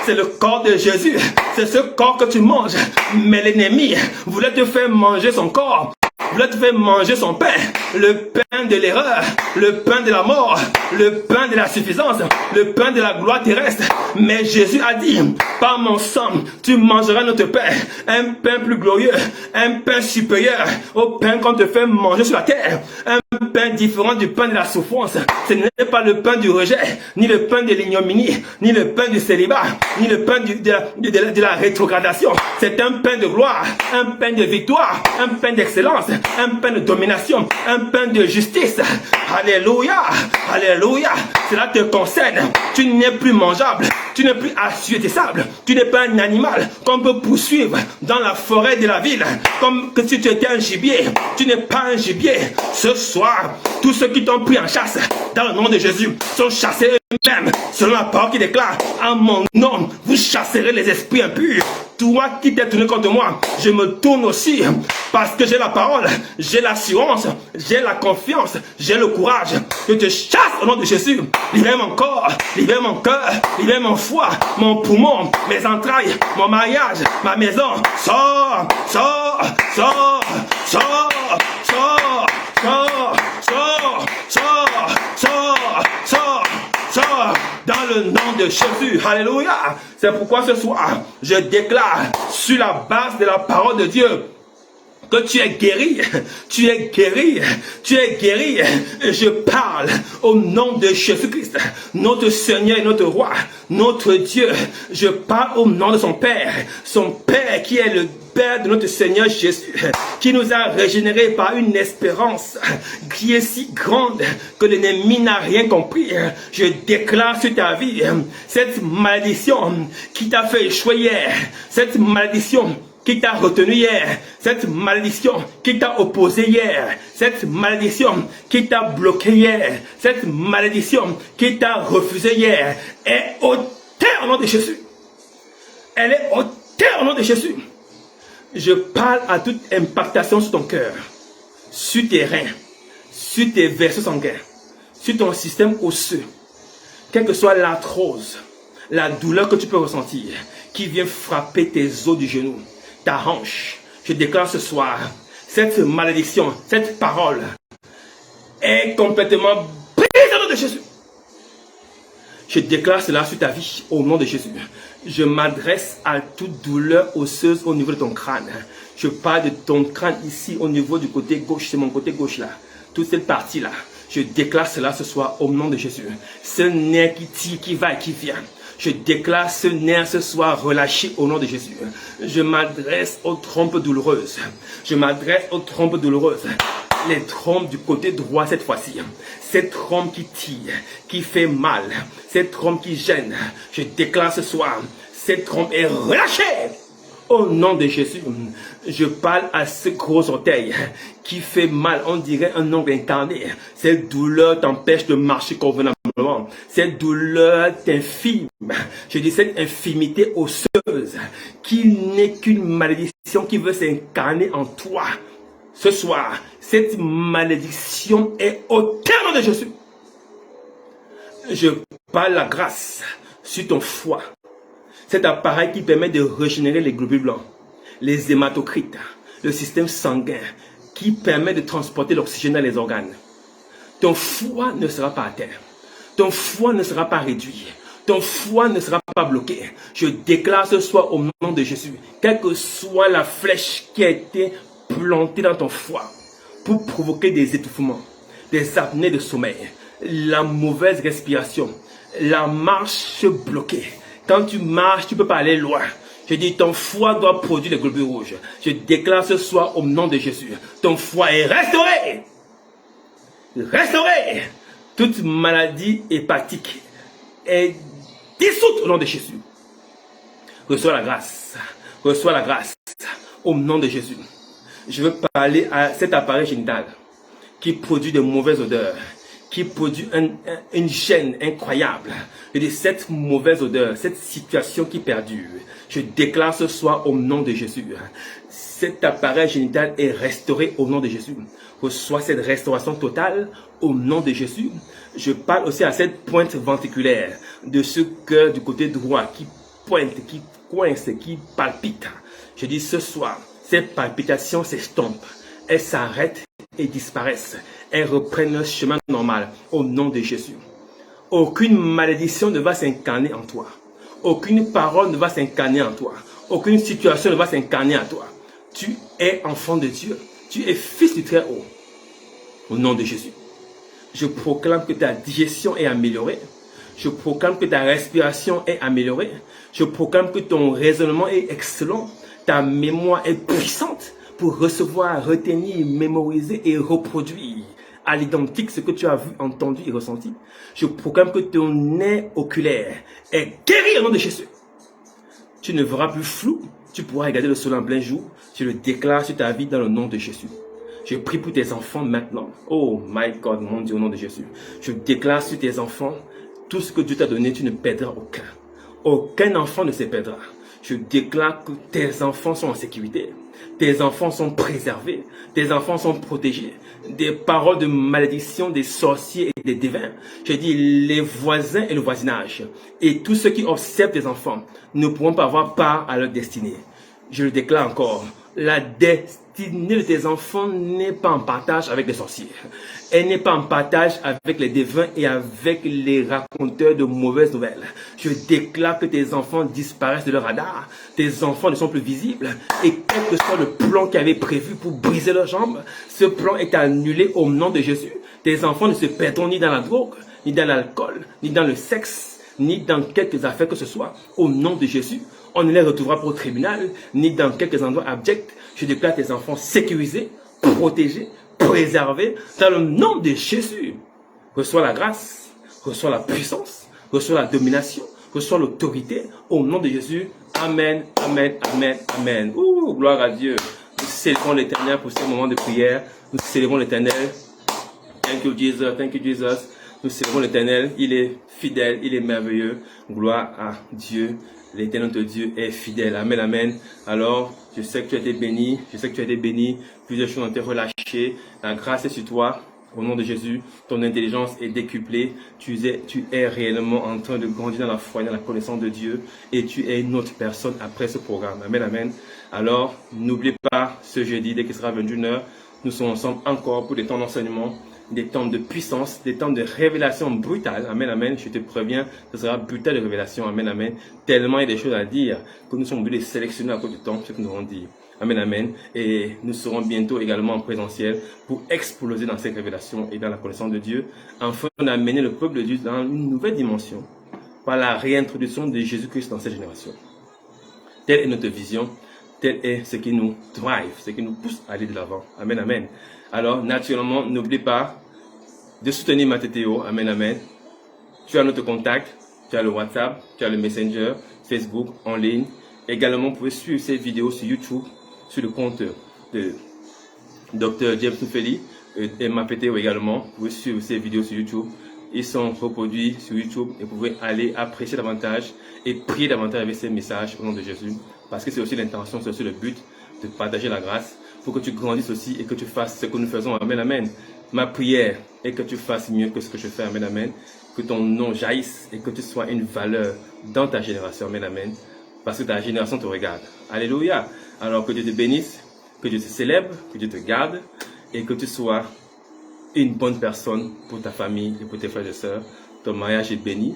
c'est le corps de Jésus, c'est ce corps que tu manges. Mais l'ennemi voulait te faire manger son corps, voulait te faire manger son pain, le pain de l'erreur, le pain de la mort, le pain de la suffisance, le pain de la gloire terrestre. Mais Jésus a dit, par mon sang, tu mangeras notre pain, un pain plus glorieux, un pain supérieur au pain qu'on te fait manger sur la terre, un pain différent du pain de la souffrance. Ce n'est pas le pain du rejet, ni le pain de l'ignominie, ni le pain du célibat, ni le pain de la rétrogradation. C'est un pain de gloire, un pain de victoire, un pain d'excellence, un pain de domination, un pain de justice. Alléluia, alléluia. Cela te concerne. Tu n'es plus mangeable, tu n'es plus assujettissable, tu n'es pas un animal qu'on peut poursuivre dans la forêt de la ville, comme que si tu étais un gibier. Tu n'es pas un gibier. Ce soir, tous ceux qui t'ont pris en chasse, dans le nom de Jésus, sont chassés eux-mêmes, selon la parole qui déclare, en mon nom, vous chasserez les esprits impurs. Toi qui t'es tourné contre moi, je me tourne aussi, parce que j'ai la parole, j'ai l'assurance, j'ai la confiance, j'ai le courage. Je te chasse au nom de Jésus. Libère mon corps, libère mon cœur, libère mon foie, mon poumon, mes entrailles, mon mariage, ma maison. Sors, sors, sors, sors, sors, sors, sors, sors, sors, sors, sors. Dans le nom de Jésus, alléluia. C'est pourquoi ce soir, je déclare sur la base de la parole de Dieu que tu es guéri, tu es guéri, tu es guéri. Et je parle au nom de Jésus-Christ, notre Seigneur et notre Roi, notre Dieu. Je parle au nom de son Père qui est le Père de notre Seigneur Jésus, qui nous a régénérés par une espérance qui est si grande que l'ennemi n'a rien compris. Je déclare sur ta vie cette malédiction qui t'a fait échouer hier, cette malédiction qui t'a retenu hier, cette malédiction qui t'a opposé hier, cette malédiction qui t'a bloqué hier, cette malédiction qui t'a refusé hier, est ôtée au nom de Jésus. Elle est ôtée au nom de Jésus. Je parle à toute impactation sur ton cœur, sur tes reins, sur tes vaisseaux sanguins, sur ton système osseux, quelle que soit l'arthrose, la douleur que tu peux ressentir, qui vient frapper tes os du genou, ta hanche. Je déclare ce soir, cette malédiction, cette parole est complètement brisée au nom de Jésus. Je déclare cela sur ta vie au nom de Jésus. Je m'adresse à toute douleur osseuse au niveau de ton crâne. Je parle de ton crâne ici au niveau du côté gauche, c'est mon côté gauche là. Toute cette partie là. Je déclare cela ce soir au nom de Jésus. Ce nerf qui tire, qui va et qui vient. Je déclare ce nerf ce soir relâché au nom de Jésus. Je m'adresse aux trompes douloureuses. Je m'adresse aux trompes douloureuses. Les trompes du côté droit cette fois-ci. Cette trompe qui tire, qui fait mal. Cette trompe qui gêne. Je déclare ce soir, cette trompe est relâchée. Au nom de Jésus, je parle à ce gros orteil qui fait mal, on dirait un ongle incarné. Cette douleur t'empêche de marcher convenablement. Cette douleur t'infime. Je dis cette infimité osseuse qui n'est qu'une malédiction qui veut s'incarner en toi. Ce soir, cette malédiction est au terme de Jésus. Je parle la grâce sur ton foie. Cet appareil qui permet de régénérer les globules blancs, les hématocrites, le système sanguin, qui permet de transporter l'oxygène dans les organes. Ton foie ne sera pas à terre. Ton foie ne sera pas réduit. Ton foie ne sera pas bloqué. Je déclare ce soir au nom de Jésus, quelle que soit la flèche qui a été plantée dans ton foie pour provoquer des étouffements, des apnées de sommeil, la mauvaise respiration, la marche bloquée. Quand tu marches, tu ne peux pas aller loin. Je dis, ton foie doit produire les globules rouges. Je déclare ce soir au nom de Jésus, ton foie est restauré. Restauré. Toute maladie hépatique est dissoute au nom de Jésus. Reçois la grâce. Reçois la grâce au nom de Jésus. Je veux parler à cet appareil génital qui produit de mauvaises odeurs, qui produit une gêne incroyable. Je dis, cette mauvaise odeur, cette situation qui perdure, je déclare ce soir au nom de Jésus. Cet appareil génital est restauré au nom de Jésus. Reçois cette restauration totale au nom de Jésus. Je parle aussi à cette pointe ventriculaire de ce cœur du côté droit qui pointe, qui coince, qui palpite. Je dis ce soir, ces palpitations s'estompent, elles s'arrêtent et disparaissent. Elles reprennent leur chemin normal au nom de Jésus. Aucune malédiction ne va s'incarner en toi. Aucune parole ne va s'incarner en toi. Aucune situation ne va s'incarner en toi. Tu es enfant de Dieu. Tu es fils du Très-Haut. Au nom de Jésus. Je proclame que ta digestion est améliorée. Je proclame que ta respiration est améliorée. Je proclame que ton raisonnement est excellent. Ta mémoire est puissante pour recevoir, retenir, mémoriser et reproduire à l'identique ce que tu as vu, entendu et ressenti. Je proclame que ton nez oculaire est guéri au nom de Jésus. Tu ne verras plus flou. Tu pourras regarder le soleil en plein jour. Je le déclare sur ta vie dans le nom de Jésus. Je prie pour tes enfants maintenant. Oh my God, mon Dieu, au nom de Jésus. Je déclare sur tes enfants, tout ce que Dieu t'a donné, tu ne perdras aucun. Aucun enfant ne se perdra. Je déclare que tes enfants sont en sécurité. Tes enfants sont préservés. Tes enfants sont protégés. Des paroles de malédiction des sorciers et des divins. Je dis les voisins et le voisinage. Et tous ceux qui observent tes enfants ne pourront pas avoir part à leur destinée. Je le déclare encore. La destinée de tes enfants n'est pas en partage avec les sorciers. Elle n'est pas en partage avec les devins et avec les raconteurs de mauvaises nouvelles. Je déclare que tes enfants disparaissent de leur radar. Tes enfants ne sont plus visibles. Et quel que soit le plan qui avait prévu pour briser leurs jambes, ce plan est annulé au nom de Jésus. Tes enfants ne se perdront ni dans la drogue, ni dans l'alcool, ni dans le sexe, ni dans quelques affaires que ce soit. Au nom de Jésus, on ne les retrouvera pas au tribunal, ni dans quelques endroits abjects. Je déclare tes enfants sécurisés, protégés, préservés, dans le nom de Jésus. Reçois la grâce, reçois la puissance, reçois la domination, reçois l'autorité, au nom de Jésus. Amen, amen, amen, amen. Ouh, gloire à Dieu. Nous célébrons l'Éternel pour ce moment de prière. Nous célébrons l'Éternel. Thank you, Jesus. Thank you, Jesus. Nous célébrons l'Éternel. Il est fidèle, il est merveilleux. Gloire à Dieu. L'Éternel de Dieu est fidèle. Amen, amen. Alors, je sais que tu as été béni. Je sais que tu as été béni. Plusieurs choses ont été relâchées. La grâce est sur toi. Au nom de Jésus, ton intelligence est décuplée. Tu es réellement en train de grandir dans la foi, dans la connaissance de Dieu. Et tu es une autre personne après ce programme. Amen, amen. Alors, n'oublie pas ce jeudi, dès qu'il sera 21h, nous serons ensemble encore pour des temps d'enseignement, des temps de puissance, des temps de révélation brutale. Amen, amen. Je te préviens, ce sera brutal de révélation. Amen, amen. Tellement il y a des choses à dire que nous sommes obligés de sélectionner à cause du temps ce que nous allons dire. Amen, amen. Et nous serons bientôt également en présentiel pour exploser dans cette révélation et dans la connaissance de Dieu, afin d'amener le peuple de Dieu dans une nouvelle dimension par la réintroduction de Jésus-Christ dans cette génération. Telle est notre vision, tel est ce qui nous drive, ce qui nous pousse à aller de l'avant. Amen, amen. Alors, naturellement, n'oublie pas de soutenir Matétéo. Amen, amen. Tu as notre contact, tu as le WhatsApp, tu as le Messenger, Facebook, en ligne. Également, vous pouvez suivre ces vidéos sur YouTube, sur le compte de Dr. James Nufeli et Matétéo également. Vous pouvez suivre ces vidéos sur YouTube. Ils sont reproduits sur YouTube et vous pouvez aller apprécier davantage et prier davantage avec ces messages au nom de Jésus. Parce que c'est aussi l'intention, c'est aussi le but de partager la grâce pour que tu grandisses aussi et que tu fasses ce que nous faisons. Amen, amen. Ma prière est que tu fasses mieux que ce que je fais. Amen, amen. Que ton nom jaillisse et que tu sois une valeur dans ta génération. Amen, amen. Parce que ta génération te regarde. Alléluia. Alors que Dieu te bénisse, que Dieu te célèbre, que Dieu te garde et que tu sois une bonne personne pour ta famille et pour tes frères et sœurs. Ton mariage est béni.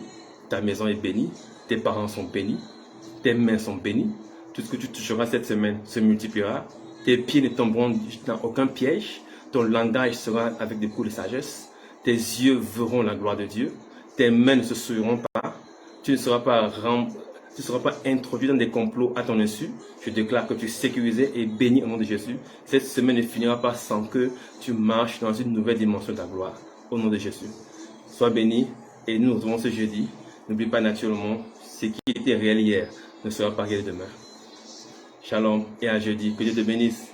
Ta maison est bénie, tes parents sont bénis, tes mains sont bénies, tout ce que tu toucheras cette semaine se multipliera, tes pieds ne tomberont dans aucun piège, ton langage sera avec des coups de sagesse, tes yeux verront la gloire de Dieu, tes mains ne se souilleront pas, tu ne seras pas introduit dans des complots à ton insu. Je déclare que tu es sécurisé et béni au nom de Jésus. Cette semaine ne finira pas sans que tu marches dans une nouvelle dimension de ta gloire. Au nom de Jésus. Sois béni et nous nous retrouvons ce jeudi. N'oublie pas naturellement, ce qui était réel hier ne sera pas réel demain. Shalom et à jeudi. Que Dieu te bénisse.